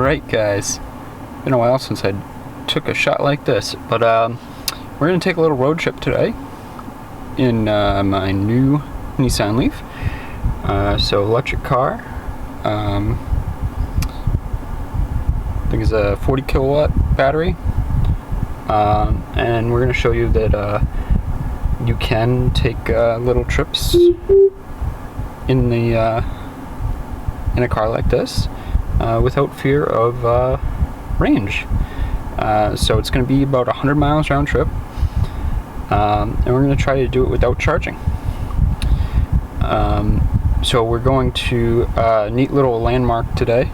Alright guys, been a while since I took a shot like this, but we're going to take a little road trip today in my new Nissan Leaf. So electric car, I think it's a 40 kilowatt battery, and we're going to show you that you can take little trips in a car like this without fear of range. So it's going to be about 100 miles round trip, and we're going to try to do it without charging. So we're going to a neat little landmark today,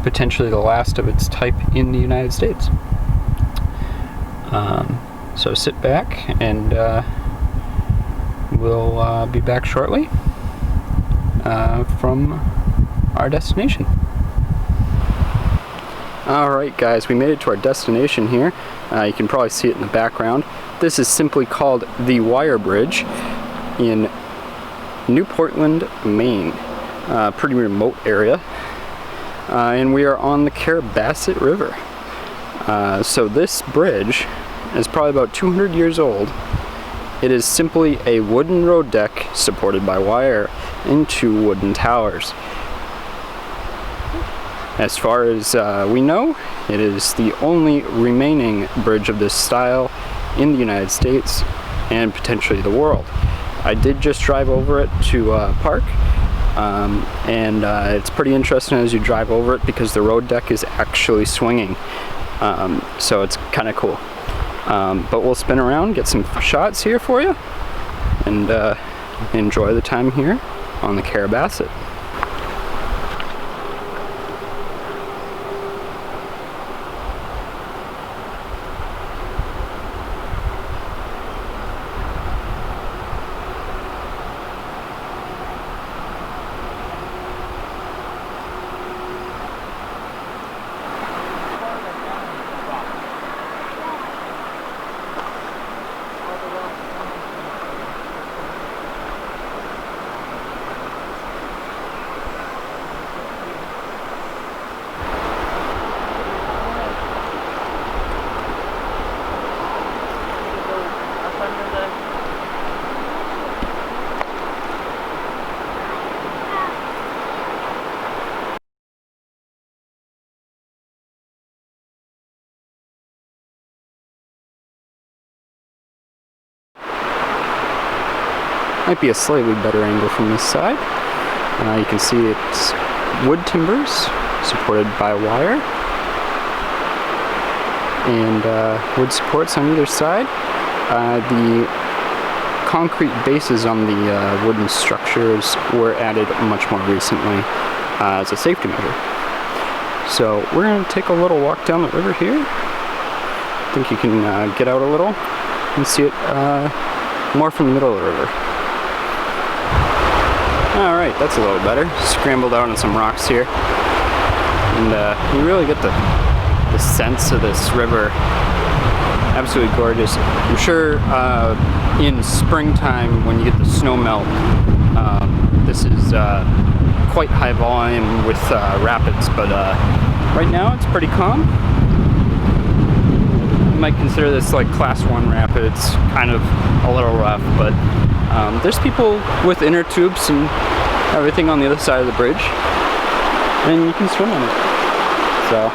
potentially the last of its type in the United States. So sit back and we'll be back shortly from our destination. Alright guys, we made it to our destination here. You can probably see it in the background. This is simply called the Wire Bridge in New Portland, Maine. Pretty remote area. And we are on the Carrabassett River. So this bridge is probably about 200 years old. It is simply a wooden road deck supported by wire and two wooden towers. As far as we know, it is the only remaining bridge of this style in the United States and potentially the world. I did just drive over it to park, and it's pretty interesting as you drive over it because the road deck is actually swinging, so it's kind of cool. But we'll spin around, get some shots here for you, and enjoy the time here on the Carrabassett. Might be a slightly better angle from this side. You can see it's wood timbers supported by wire and wood supports on either side. The concrete bases on the wooden structures were added much more recently as a safety measure. So we're going to take a little walk down the river here. I think you can get out a little and see it more from the middle of the river. Alright, that's a little better. Scrambled out on some rocks here. And you really get the sense of this river. Absolutely gorgeous. I'm sure in springtime when you get the snow melt, this is quite high volume with rapids, but right now it's pretty calm. You might consider this like class 1 rapids, kind of a little rough, but there's people with inner tubes and everything on the other side of the bridge, and you can swim in it. So.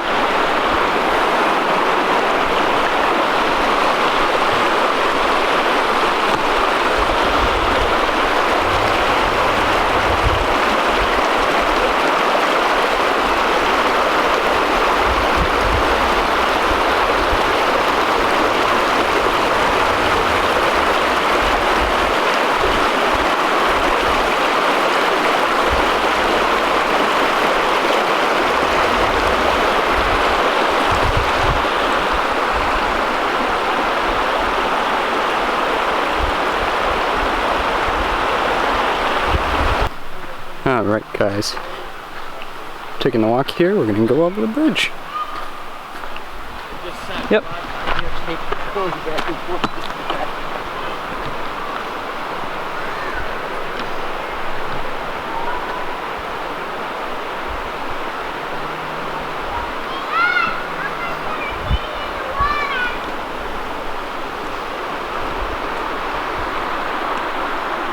Alright guys, taking the walk here, we're going to go over the bridge. Yep.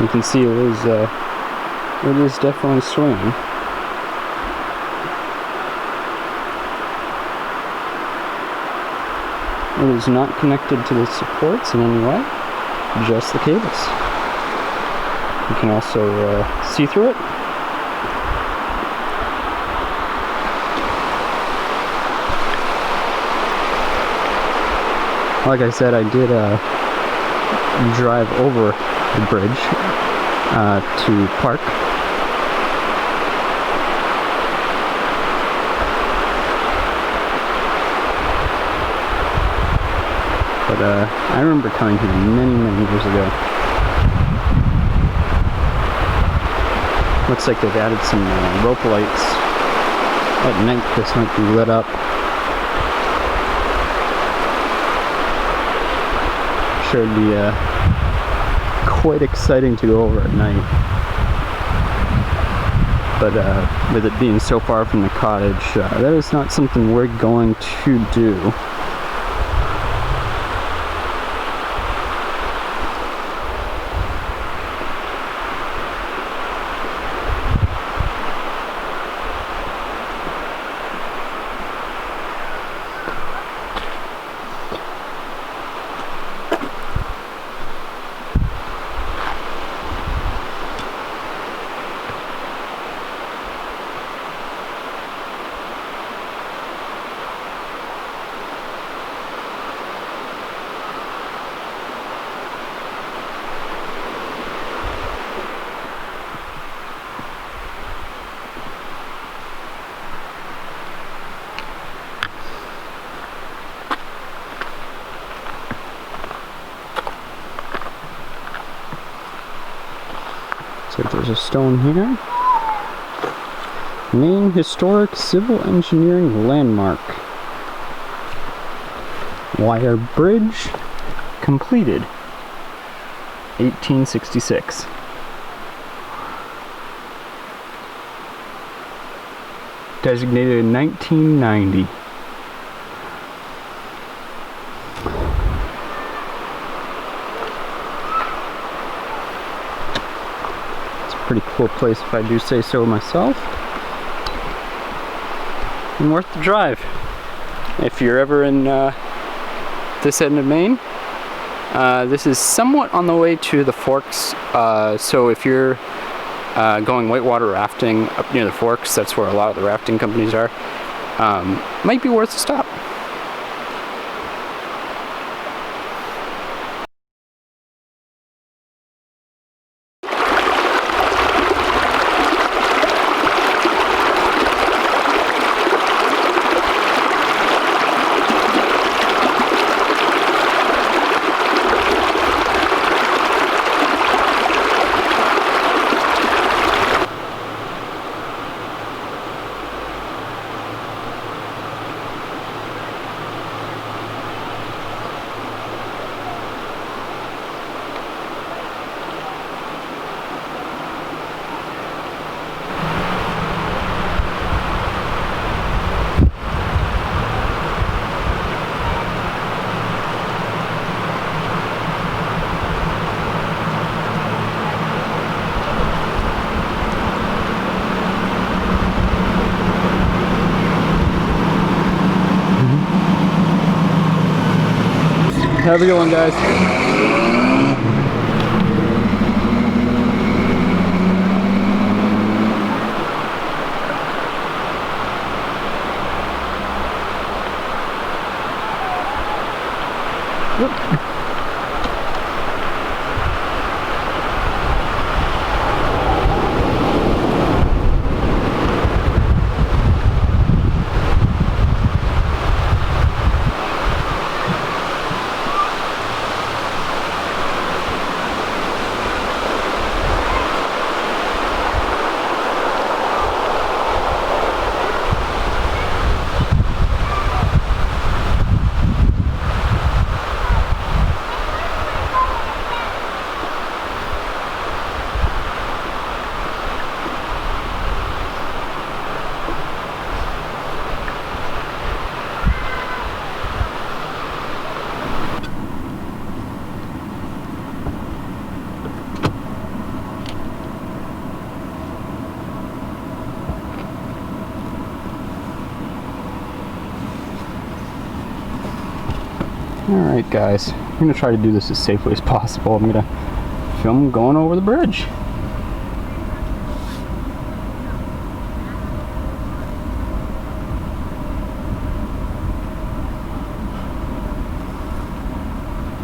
You can see it is definitely swinging. It is not connected to the supports in any way, just the cables. You can also see through it. Like I said, I did drive over the bridge to park. But I remember coming here many years ago. Looks like they've added some rope lights. At night this might be lit up. Sure it'd be quite exciting to go over at night. But with it being so far from the cottage, that is not something we're going to do. So there's a stone here. Maine Historic Civil Engineering Landmark. Wire Bridge completed 1866. Designated in 1990. Pretty cool place if I do say so myself. And worth the drive. If you're ever in this end of Maine, this is somewhat on the way to the Forks. So if you're going whitewater rafting up near the Forks, that's where a lot of the rafting companies are, might be worth a stop. Have a good one, guys. Whoop. Alright guys, I'm going to try to do this as safely as possible. I'm going to film going over the bridge.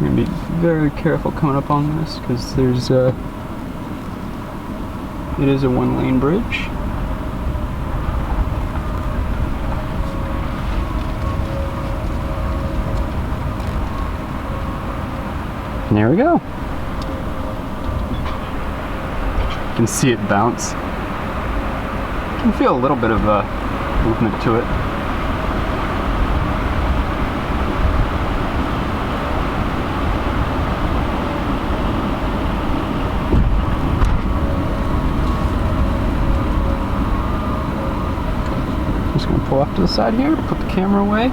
I'm going to be very careful coming up on this because there's it is a one-lane bridge. And there we go. You can see it bounce. You can feel a little bit of movement to it. I'm just going to pull off to the side here, put the camera away.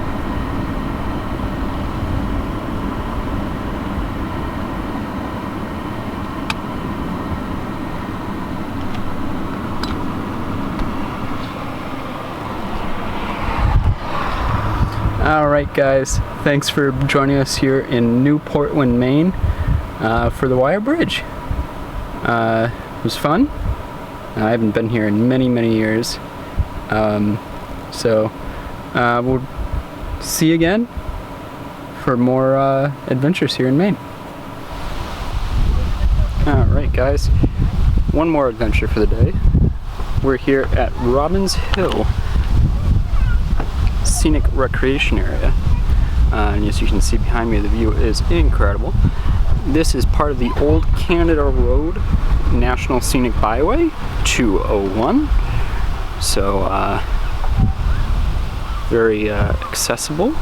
Alright guys, thanks for joining us here in New Portland, Maine for the Wire Bridge. It was fun. I haven't been here in many years. So we'll see you again for more adventures here in Maine. Alright guys, one more adventure for the day. We're here at Robbins Hill Scenic Recreation Area, and as you can see behind me, the view is incredible. This is part of the Old Canada Road National Scenic Byway 201, so very accessible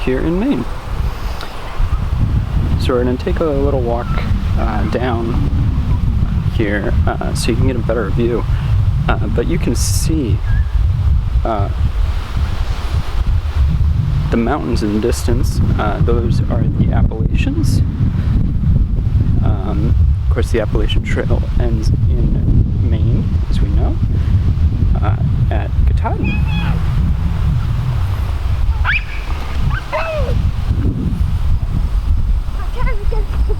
here in Maine. So we're going to take a little walk down here so you can get a better view, but you can see the mountains in the distance. Those are the Appalachians. Of course, the Appalachian Trail ends in Maine, as we know, at Katahdin. I'm trying to get the